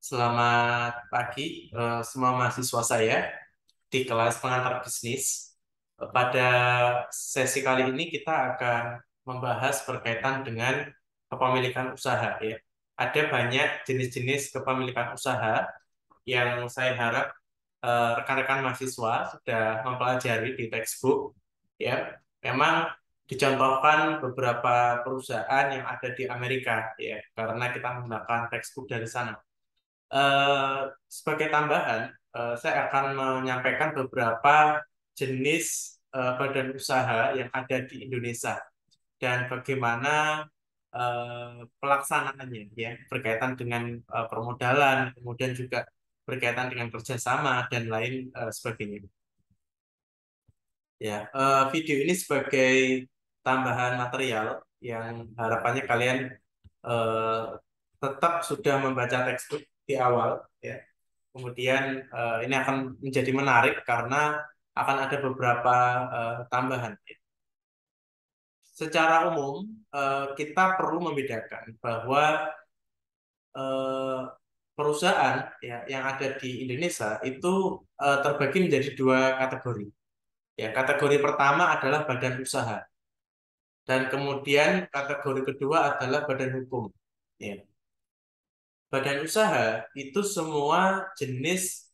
Selamat pagi, semua mahasiswa saya di kelas pengantar bisnis. Pada sesi kali ini kita akan membahas berkaitan dengan kepemilikan usaha ya. Ada banyak jenis-jenis kepemilikan usaha yang saya harap rekan-rekan mahasiswa sudah mempelajari di textbook ya. Memang dicontohkan beberapa perusahaan yang ada di Amerika ya, karena kita menggunakan textbook dari sana. Eh, Sebagai tambahan, saya akan menyampaikan beberapa jenis badan usaha yang ada di Indonesia dan bagaimana pelaksanaannya ya, berkaitan dengan permodalan, kemudian juga berkaitan dengan kerjasama dan lain sebagainya. Ya, video ini sebagai tambahan material yang harapannya kalian eh, tetap sudah membaca textbook di awal ya. Kemudian ini akan menjadi menarik karena akan ada beberapa tambahan. Secara umum, kita perlu membedakan bahwa eh, perusahaan ya, yang ada di Indonesia itu terbagi menjadi dua kategori. Ya, kategori pertama adalah badan usaha dan kemudian kategori kedua adalah badan hukum. Ya. Badan usaha itu semua jenis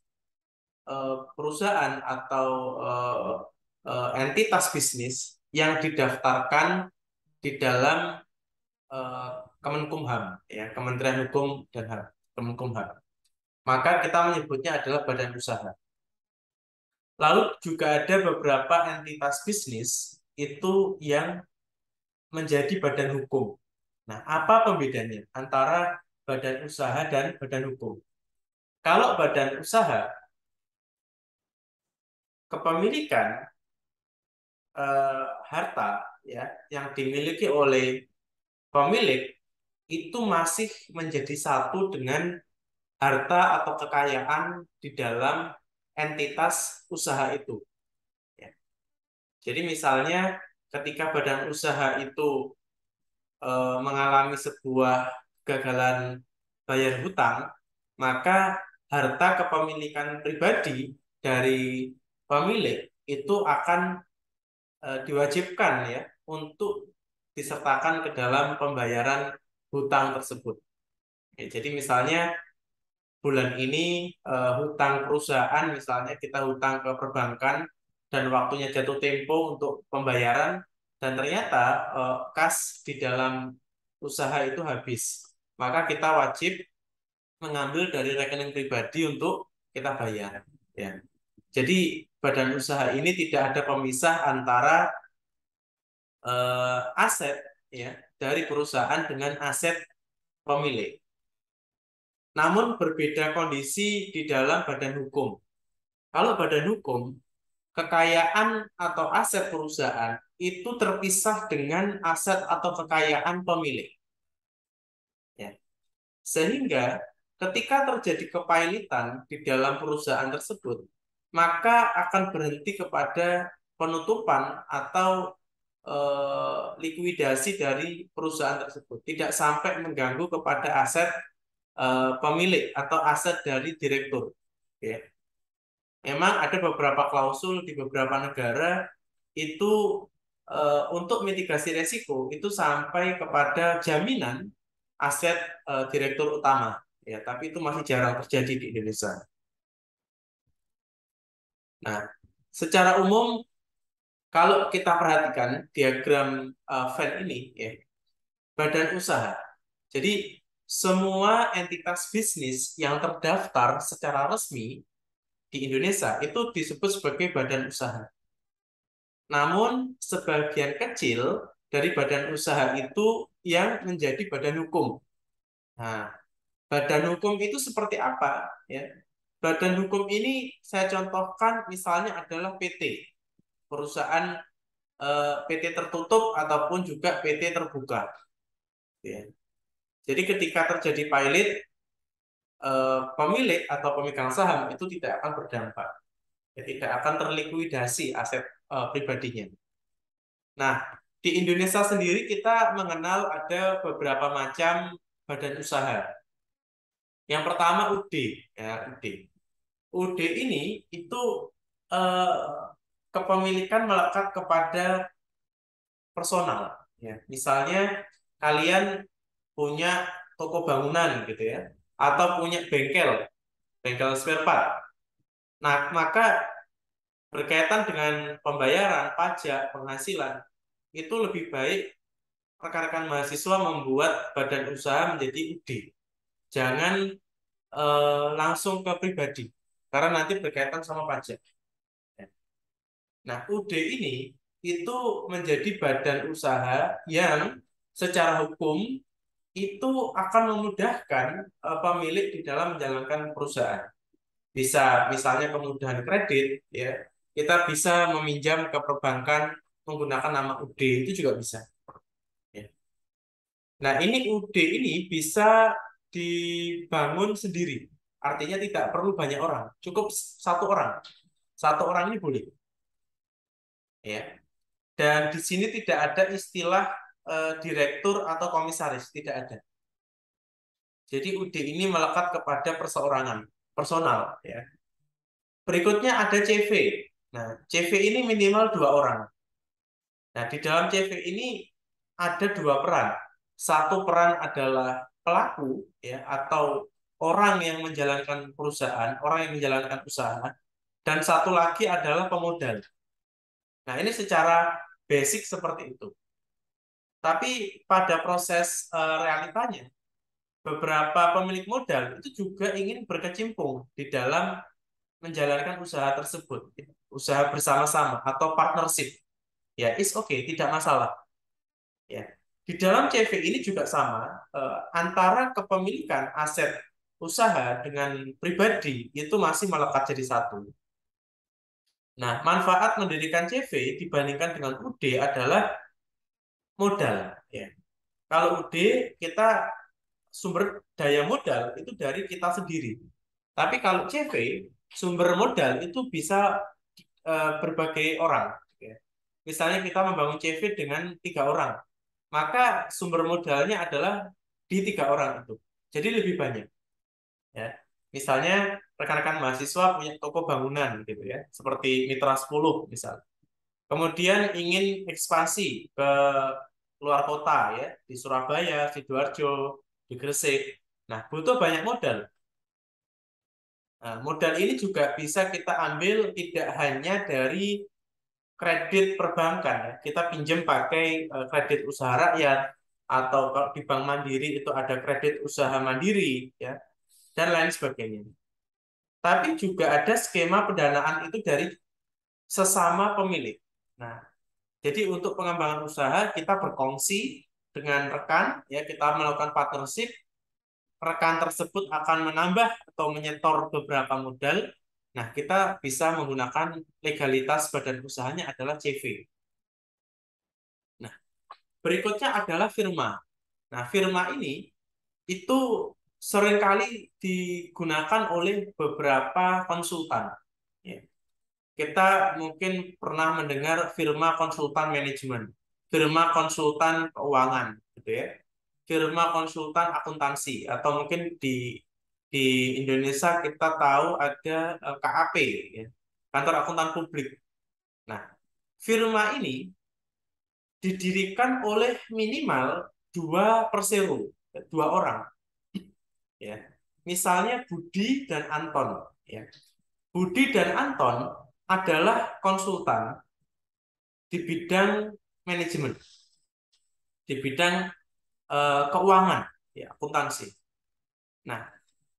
perusahaan atau entitas bisnis yang didaftarkan di dalam eh, Kemenkumham, ya, Kementerian Hukum dan HAM, Kemenkumham. Maka kita menyebutnya adalah badan usaha. Lalu juga ada beberapa entitas bisnis itu yang menjadi badan hukum. Nah, apa pembedanya antara badan usaha dan badan hukum? Kalau badan usaha, kepemilikan harta ya yang dimiliki oleh pemilik itu masih menjadi satu dengan harta atau kekayaan di dalam entitas usaha itu. Ya. Jadi misalnya ketika badan usaha itu mengalami sebuah kegagalan bayar hutang, maka harta kepemilikan pribadi dari pemilik itu akan diwajibkan ya untuk disertakan ke dalam pembayaran hutang tersebut. Ya, jadi misalnya bulan ini hutang perusahaan, misalnya kita hutang ke perbankan dan waktunya jatuh tempo untuk pembayaran dan ternyata kas di dalam usaha itu habis, maka kita wajib mengambil dari rekening pribadi untuk kita bayar. Ya. Jadi badan usaha ini tidak ada pemisah antara aset ya dari perusahaan dengan aset pemilik. Namun berbeda kondisi di dalam badan hukum. Kalau badan hukum, kekayaan atau aset perusahaan itu terpisah dengan aset atau kekayaan pemilik. Ya. Sehingga ketika terjadi kepailitan di dalam perusahaan tersebut, maka akan berhenti kepada penutupan atau likuidasi dari perusahaan tersebut, tidak sampai mengganggu kepada aset pemilik atau aset dari direktur. Ya. Memang ada beberapa klausul di beberapa negara itu untuk mitigasi resiko itu sampai kepada jaminan aset direktur utama. Ya, tapi itu masih jarang terjadi di Indonesia. Nah, secara umum kalau kita perhatikan diagram Venn ini, ya, badan usaha. Jadi semua entitas bisnis yang terdaftar secara resmi di Indonesia itu disebut sebagai badan usaha. Namun sebagian kecil dari badan usaha itu yang menjadi badan hukum. Nah, badan hukum itu seperti apa? Ya, badan hukum ini saya contohkan misalnya adalah PT, perusahaan PT tertutup ataupun juga PT terbuka. Ya. Jadi ketika terjadi pilot, pemilik atau pemegang saham itu tidak akan berdampak, ya, tidak akan terlikuidasi aset pribadinya. Nah, di Indonesia sendiri kita mengenal ada beberapa macam badan usaha. Yang pertama UD, ya UD. UD ini itu eh, kepemilikan melekat kepada personal. Ya, misalnya kalian punya toko bangunan gitu ya, atau punya bengkel, bengkel spare part. Nah, maka berkaitan dengan pembayaran pajak, penghasilan, itu lebih baik rekan-rekan mahasiswa membuat badan usaha menjadi UD. Jangan langsung ke pribadi, karena nanti berkaitan sama pajak. Nah, UD ini itu menjadi badan usaha yang secara hukum itu akan memudahkan pemilik di dalam menjalankan perusahaan. Bisa misalnya kemudahan kredit, ya kita bisa meminjam ke perbankan menggunakan nama UD itu juga bisa. Ya. Nah, ini UD ini bisa dibangun sendiri. Artinya tidak perlu banyak orang, cukup satu orang. Satu orang ini boleh. Ya. Dan di sini tidak ada istilah direktur atau komisaris, tidak ada. Jadi UD ini melekat kepada perseorangan, personal. Ya. Berikutnya ada CV. Nah, CV ini minimal 2 orang. Nah, di dalam CV ini ada 2 peran. Satu peran adalah pelaku, ya, atau orang yang menjalankan perusahaan, orang yang menjalankan usaha, dan satu lagi adalah pemodal. Nah, ini secara basic seperti itu. Tapi pada proses realitanya, beberapa pemilik modal itu juga ingin berkecimpung di dalam menjalankan usaha tersebut, usaha bersama-sama atau partnership. Ya, is okay, tidak masalah. Ya. Di dalam CV ini juga sama, antara kepemilikan aset usaha dengan pribadi itu masih melekat jadi satu. Nah, manfaat mendirikan CV dibandingkan dengan UD adalah modal. Ya. Kalau UD kita sumber daya modal itu dari kita sendiri. Tapi kalau CV sumber modal itu bisa berbagai orang. Ya. Misalnya kita membangun CV dengan 3 orang, maka sumber modalnya adalah di 3 orang itu. Jadi lebih banyak. Ya. Misalnya rekan-rekan mahasiswa punya toko bangunan gitu ya, seperti Mitra 10 misal. Kemudian ingin ekspansi ke luar kota ya, di Surabaya, Sidoarjo, di Gresik. Nah, butuh banyak modal. Nah, modal ini juga bisa kita ambil tidak hanya dari kredit perbankan ya. Kita pinjam pakai kredit usaha rakyat, atau kalau di Bank Mandiri itu ada kredit usaha mandiri ya, dan lain sebagainya. Tapi juga ada skema pendanaan itu dari sesama pemilik. Nah, jadi untuk pengembangan usaha kita berkongsi dengan rekan ya, kita melakukan partnership, rekan tersebut akan menambah atau menyetor beberapa modal. Nah, kita bisa menggunakan legalitas badan usahanya adalah CV. Nah, berikutnya adalah firma. Nah, firma ini itu seringkali digunakan oleh beberapa konsultan. Ya. Kita mungkin pernah mendengar firma konsultan manajemen, firma konsultan keuangan, gitu ya, firma konsultan akuntansi, atau mungkin di Indonesia kita tahu ada KAP, ya, kantor akuntan publik. Nah, firma ini didirikan oleh minimal 2 persero, 2 orang. Ya, misalnya Budi dan Anton. Ya, Budi dan Anton adalah konsultan di bidang manajemen, di bidang keuangan, ya, akuntansi. Nah,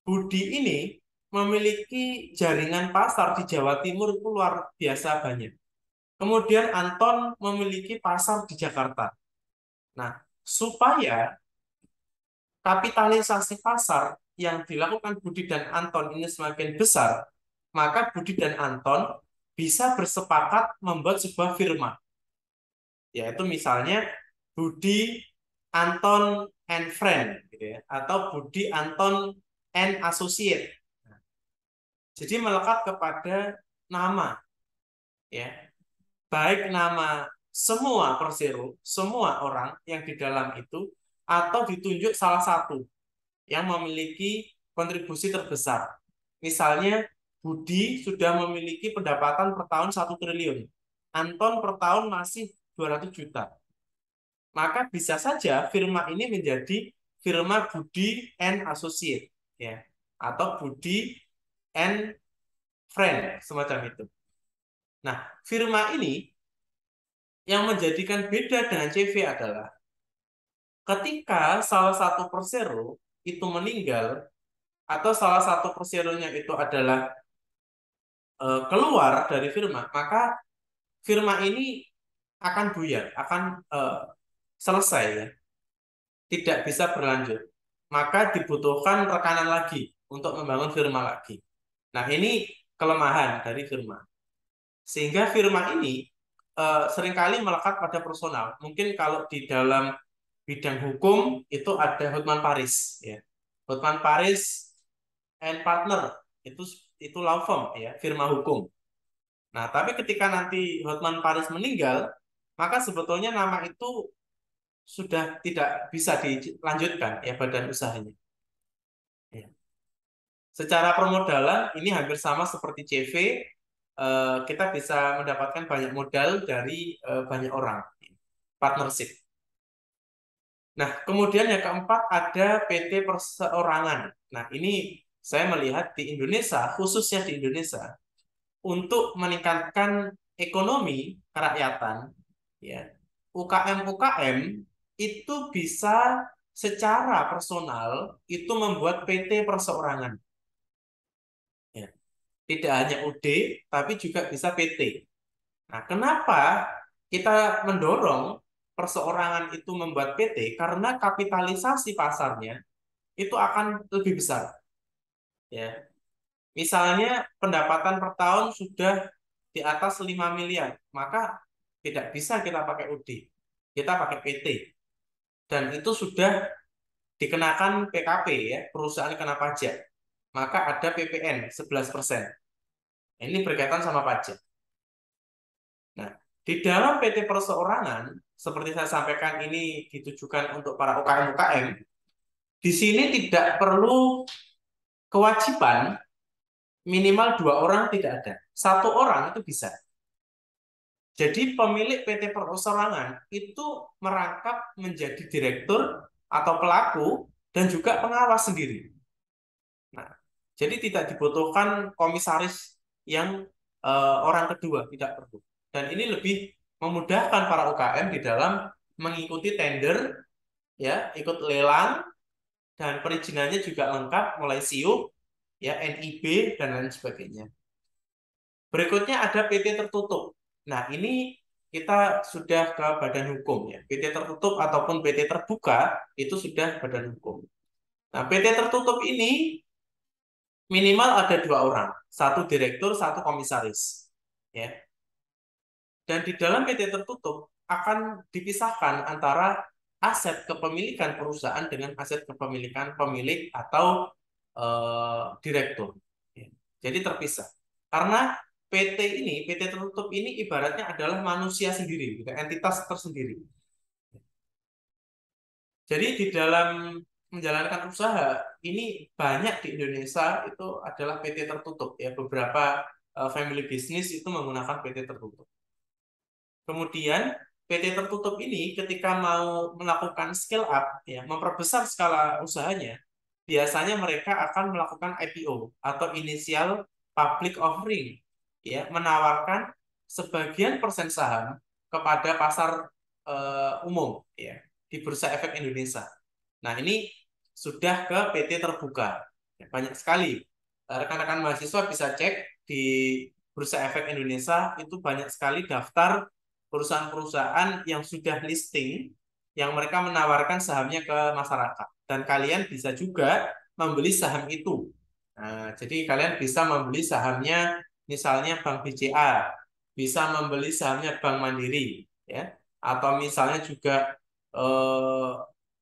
Budi ini memiliki jaringan pasar di Jawa Timur itu luar biasa banyak. Kemudian Anton memiliki pasar di Jakarta. Nah, supaya kapitalisasi pasar yang dilakukan Budi dan Anton ini semakin besar, maka Budi dan Anton bisa bersepakat membuat sebuah firma, yaitu misalnya Budi Anton and Friend gitu ya, atau Budi Anton and Associate. Jadi melekat kepada nama, ya, baik nama semua persero, semua orang yang di dalam itu, atau ditunjuk salah satu yang memiliki kontribusi terbesar. Misalnya Budi sudah memiliki pendapatan per tahun 1 triliun. Anton per tahun masih 200 juta. Maka bisa saja firma ini menjadi firma Budi and Associate, ya, atau Budi and Friend, semacam itu. Nah, firma ini yang menjadikan beda dengan CV adalah ketika salah satu persero itu meninggal atau salah satu perseronya itu adalah keluar dari firma, maka firma ini akan buyar, akan selesai ya, tidak bisa berlanjut. Maka dibutuhkan rekanan lagi untuk membangun firma lagi. Nah, ini kelemahan dari firma. Sehingga firma ini seringkali melekat pada personal. Mungkin kalau di dalam bidang hukum itu ada Hotman Paris ya. Hotman Paris and Partner itu law firm ya, firma hukum. Nah, tapi ketika nanti Hotman Paris meninggal, maka sebetulnya nama itu sudah tidak bisa dilanjutkan ya badan usahanya. Ya. Secara permodalan ini hampir sama seperti CV, kita bisa mendapatkan banyak modal dari banyak orang, partnership. Nah, kemudian yang keempat ada PT perseorangan. Nah, ini saya melihat di Indonesia, khususnya di Indonesia, untuk meningkatkan ekonomi kerakyatan, ya, UKM-UKM itu bisa secara personal itu membuat PT perseorangan. Ya. Tidak hanya UD, tapi juga bisa PT. Nah, kenapa kita mendorong perseorangan itu membuat PT? Karena kapitalisasi pasarnya itu akan lebih besar. Ya, misalnya pendapatan per tahun sudah di atas 5 miliar, maka tidak bisa kita pakai UD, kita pakai PT. Dan itu sudah dikenakan PKP ya, perusahaan kena pajak. Maka ada PPN 11%. Ini berkaitan sama pajak. Nah, di dalam PT perseorangan, seperti saya sampaikan ini ditujukan untuk para UKM-UKM, di sini tidak perlu kewajiban minimal 2 orang tidak ada. 1 orang itu bisa. Jadi pemilik PT perorangan itu merangkap menjadi direktur atau pelaku dan juga pengawas sendiri. Nah, jadi tidak dibutuhkan komisaris yang orang kedua, tidak perlu. Dan ini lebih memudahkan para UKM di dalam mengikuti tender, ya, ikut lelang dan perizinannya juga lengkap, mulai SIUP, ya, NIB dan lain sebagainya. Berikutnya ada PT tertutup. Nah, ini kita sudah ke badan hukum ya. PT tertutup ataupun PT terbuka itu sudah badan hukum. Nah, PT tertutup ini minimal ada 2 orang, satu direktur, satu komisaris. Ya. Dan di dalam PT tertutup akan dipisahkan antara aset kepemilikan perusahaan dengan aset kepemilikan pemilik atau direktur. Ya. Jadi terpisah. Karena PT tertutup ini ibaratnya adalah manusia sendiri, gitu, entitas tersendiri. Jadi di dalam menjalankan usaha ini banyak di Indonesia itu adalah PT tertutup ya, beberapa family business itu menggunakan PT tertutup. Kemudian PT tertutup ini ketika mau melakukan scale up ya, memperbesar skala usahanya, biasanya mereka akan melakukan IPO atau initial public offering ya, menawarkan sebagian persen saham kepada pasar umum ya di Bursa Efek Indonesia. Nah, ini sudah ke PT terbuka. Ya, banyak sekali. Rekan-rekan mahasiswa bisa cek di Bursa Efek Indonesia, itu banyak sekali daftar perusahaan-perusahaan yang sudah listing, yang mereka menawarkan sahamnya ke masyarakat. Dan kalian bisa juga membeli saham itu. Nah, jadi kalian bisa membeli sahamnya misalnya Bank BCA, bisa membeli sahamnya Bank Mandiri, ya, atau misalnya juga eh,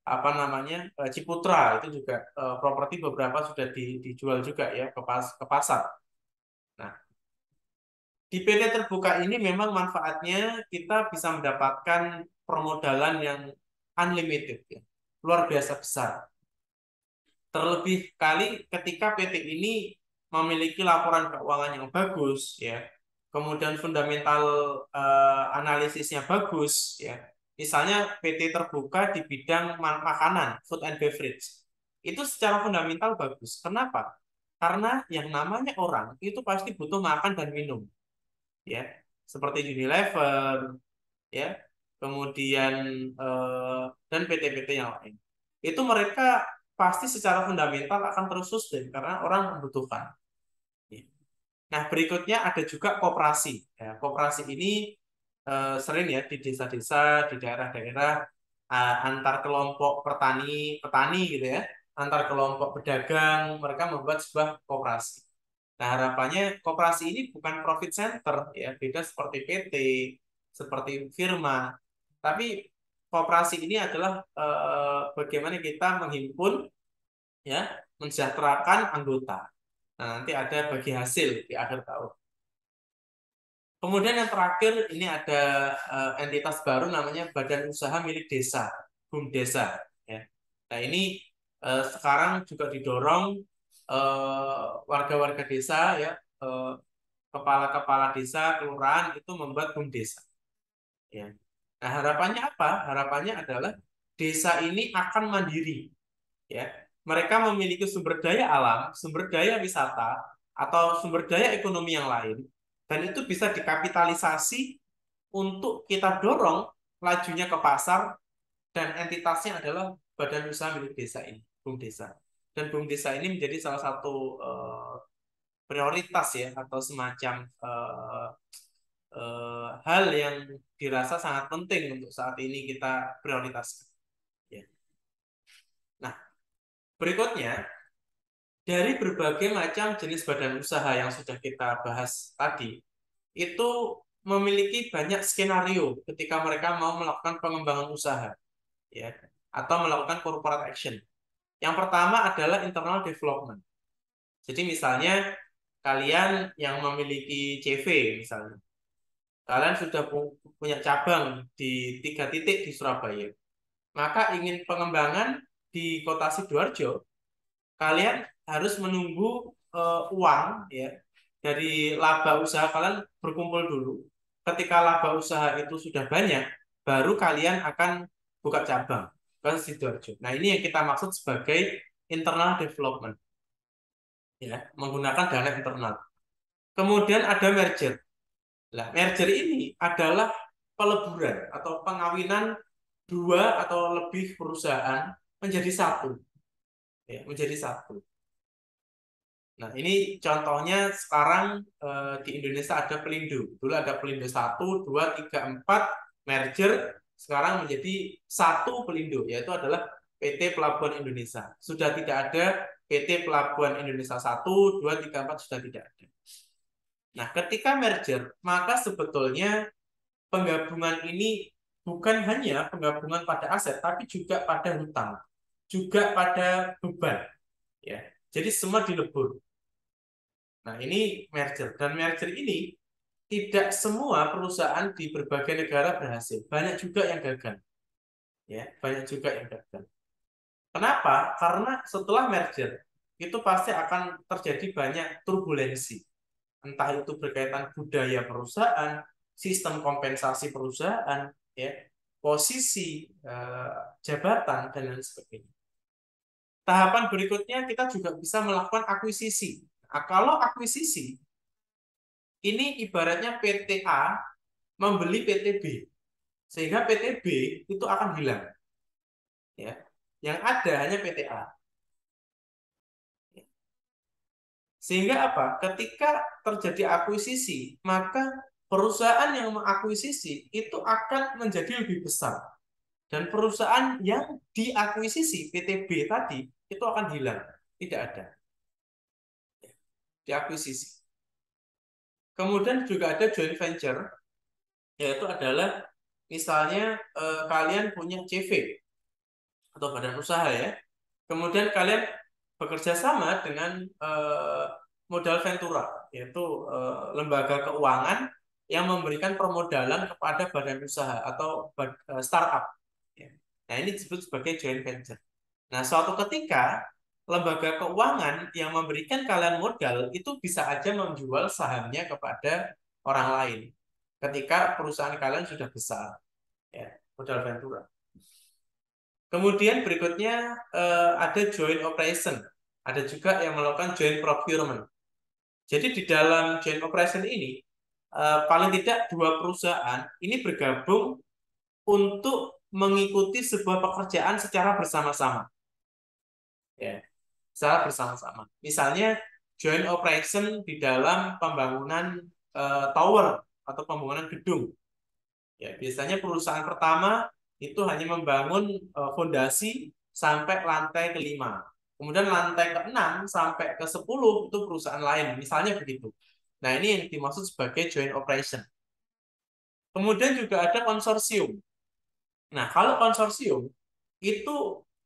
apa namanya Ciputra itu juga properti beberapa sudah dijual juga ya ke pasar. Nah, di PT terbuka ini memang manfaatnya kita bisa mendapatkan permodalan yang unlimited ya, luar biasa besar. Terlebih kali ketika PT ini memiliki laporan keuangan yang bagus, ya, kemudian fundamental analisisnya bagus, ya. Misalnya PT terbuka di bidang makanan, food and beverage, itu secara fundamental bagus. Kenapa? Karena yang namanya orang itu pasti butuh makan dan minum, ya, seperti Unilever, ya, kemudian dan PT-PT yang lain. Itu mereka pasti secara fundamental akan terus sustain karena orang membutuhkan. Nah, berikutnya ada juga koperasi. Ya, koperasi ini sering ya di desa-desa, di daerah-daerah antar kelompok petani gitu ya, antar kelompok pedagang, mereka membuat sebuah koperasi. Nah, harapannya koperasi ini bukan profit center ya, beda seperti PT, seperti firma. Tapi koperasi ini adalah bagaimana kita menghimpun ya, mensejahterakan anggota. Nah, nanti ada bagi hasil di akhir tahun. Kemudian yang terakhir ini ada entitas baru namanya Badan Usaha Milik Desa, BUMDesa. Ya. Nah ini sekarang juga didorong warga-warga desa ya, kepala-kepala desa, kelurahan itu membuat BUMDesa. Ya. Nah harapannya apa? Harapannya adalah desa ini akan mandiri. Ya, mereka memiliki sumber daya alam, sumber daya wisata, atau sumber daya ekonomi yang lain, dan itu bisa dikapitalisasi untuk kita dorong lajunya ke pasar, dan entitasnya adalah Badan Usaha Milik Desa ini, BUMDesa. Dan BUMDesa ini menjadi salah satu prioritas ya, atau semacam hal yang dirasa sangat penting untuk saat ini kita prioritaskan. Ya. Nah, berikutnya dari berbagai macam jenis badan usaha yang sudah kita bahas tadi, itu memiliki banyak skenario ketika mereka mau melakukan pengembangan usaha, ya, atau melakukan corporate action. Yang pertama adalah internal development. Jadi misalnya kalian yang memiliki CV misalnya, kalian sudah punya cabang di 3 titik di Surabaya, maka ingin pengembangan di Kota Sidoarjo, kalian harus menunggu uang ya dari laba usaha kalian berkumpul dulu. Ketika laba usaha itu sudah banyak, baru kalian akan buka cabang ke Sidoarjo. Nah, ini yang kita maksud sebagai internal development, ya, menggunakan dana internal. Kemudian ada merger. Nah, merger ini adalah peleburan atau pengawinan dua atau lebih perusahaan menjadi satu, ya, menjadi satu. Nah, ini contohnya sekarang di Indonesia ada Pelindo. Dulu ada Pelindo 1, 2, 3, 4 merger, sekarang menjadi satu Pelindo, yaitu adalah PT Pelabuhan Indonesia. Sudah tidak ada PT Pelabuhan Indonesia 1, 2, 3, 4 sudah tidak ada. Nah, ketika merger, maka sebetulnya penggabungan ini bukan hanya penggabungan pada aset, tapi juga pada hutang, juga pada beban. Ya, jadi semua dilebur. Nah, ini merger. Dan merger ini tidak semua perusahaan di berbagai negara berhasil. Banyak juga yang gagal. Ya, banyak juga yang gagal. Kenapa? Karena setelah merger, itu pasti akan terjadi banyak turbulensi. Entah itu berkaitan budaya perusahaan, sistem kompensasi perusahaan, ya, posisi jabatan, dan lain sebagainya. Tahapan berikutnya kita juga bisa melakukan akuisisi. Nah, kalau akuisisi, ini ibaratnya PT A membeli PT B, sehingga PT B itu akan hilang. Ya, yang ada hanya PT A. Sehingga apa? Ketika terjadi akuisisi, maka perusahaan yang mengakuisisi itu akan menjadi lebih besar. Dan perusahaan yang diakuisisi PT B tadi itu akan hilang, tidak ada, diakuisisi. Kemudian juga ada joint venture, yaitu adalah misalnya kalian punya CV atau badan usaha ya. Kemudian kalian bekerja sama dengan modal ventura, yaitu lembaga keuangan yang memberikan permodalan kepada badan usaha atau startup. Ya. Nah, ini disebut sebagai joint venture. Nah, suatu ketika lembaga keuangan yang memberikan kalian modal itu bisa aja menjual sahamnya kepada orang lain ketika perusahaan kalian sudah besar, ya, modal ventura. Kemudian berikutnya ada joint operation, ada juga yang melakukan joint procurement. Jadi di dalam joint operation ini paling tidak dua perusahaan ini bergabung untuk mengikuti sebuah pekerjaan secara bersama-sama, ya, secara bersama-sama. Misalnya joint operation di dalam pembangunan tower atau pembangunan gedung. Ya, biasanya perusahaan pertama itu hanya membangun fondasi sampai lantai kelima. Kemudian lantai ke-6 sampai ke-10 itu perusahaan lain, misalnya begitu. Nah, ini yang dimaksud sebagai joint operation. Kemudian juga ada konsorsium. Nah, kalau konsorsium itu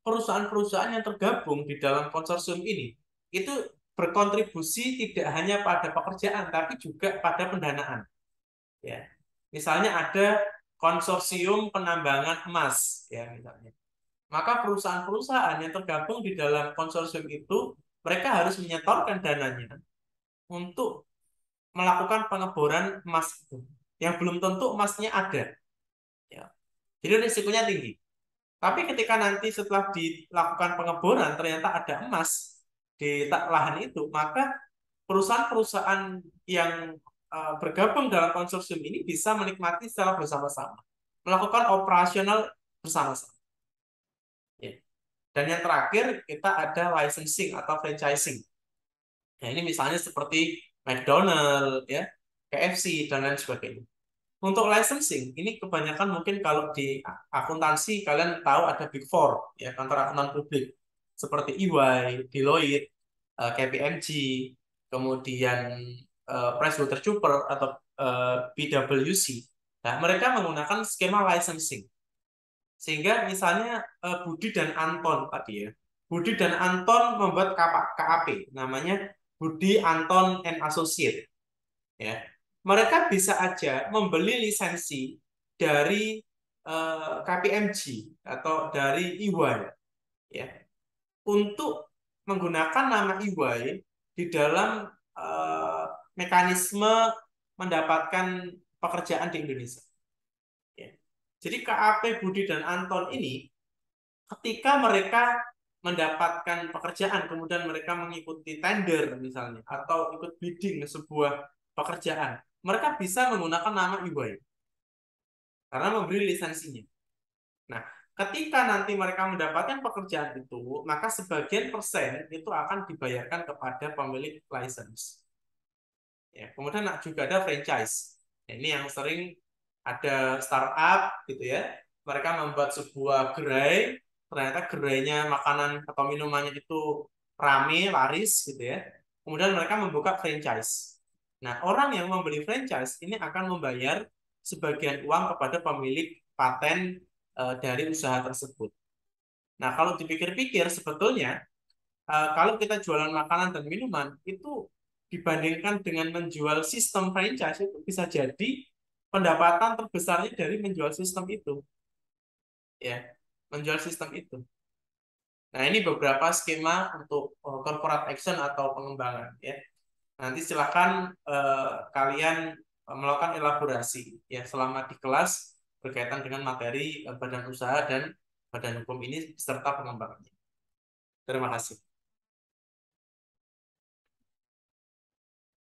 perusahaan-perusahaan yang tergabung di dalam konsorsium ini itu berkontribusi tidak hanya pada pekerjaan tapi juga pada pendanaan. Ya, misalnya ada konsorsium penambangan emas, ya misalnya. Maka perusahaan-perusahaan yang tergabung di dalam konsorsium itu mereka harus menyetorkan dananya untuk melakukan pengeboran emas itu. Yang belum tentu emasnya ada. Ya. Jadi risikonya tinggi. Tapi ketika nanti setelah dilakukan pengeboran ternyata ada emas di lahan itu, maka perusahaan-perusahaan yang bergabung dalam konsorsium ini bisa menikmati secara bersama-sama, melakukan operasional bersama-sama. Ya. Dan yang terakhir kita ada licensing atau franchising. Nah, ini misalnya seperti McDonald, ya, KFC dan lain sebagainya. Untuk licensing, ini kebanyakan mungkin kalau di akuntansi kalian tahu ada Big Four, ya, kantor akuntan publik seperti EY, Deloitte, KPMG, kemudian PricewaterhouseCoopers atau PwC. Nah, mereka menggunakan skema licensing. Sehingga misalnya Budi dan Anton tadi, ya. Budi dan Anton membuat KAP, namanya Budi Anton and Associate, ya. Mereka bisa aja membeli lisensi dari KPMG atau dari EY, ya, untuk menggunakan nama EY di dalam mekanisme mendapatkan pekerjaan di Indonesia. Ya. Jadi KAP Budi dan Anton ini ketika mereka mendapatkan pekerjaan, kemudian mereka mengikuti tender misalnya, atau ikut bidding sebuah pekerjaan, mereka bisa menggunakan nama EY karena memberi lisensinya. Nah, ketika nanti mereka mendapatkan pekerjaan itu, maka sebagian persen itu akan dibayarkan kepada pemilik license. Ya, kemudian juga ada franchise. Ini yang sering ada startup gitu, ya. Mereka membuat sebuah gerai, ternyata gerainya makanan atau minumannya itu rame, laris gitu, ya. Kemudian mereka membuka franchise. Nah, orang yang membeli franchise ini akan membayar sebagian uang kepada pemilik paten dari usaha tersebut. Nah, kalau dipikir-pikir sebetulnya kalau kita jualan makanan dan minuman itu dibandingkan dengan menjual sistem franchise itu bisa jadi pendapatan terbesarnya dari menjual sistem itu, ya, menjual sistem itu. Nah, ini beberapa skema untuk corporate action atau pengembangan, ya. Nanti silakan kalian melakukan elaborasi, ya, selama di kelas berkaitan dengan materi badan usaha dan badan hukum ini serta pengembangannya. Terima kasih.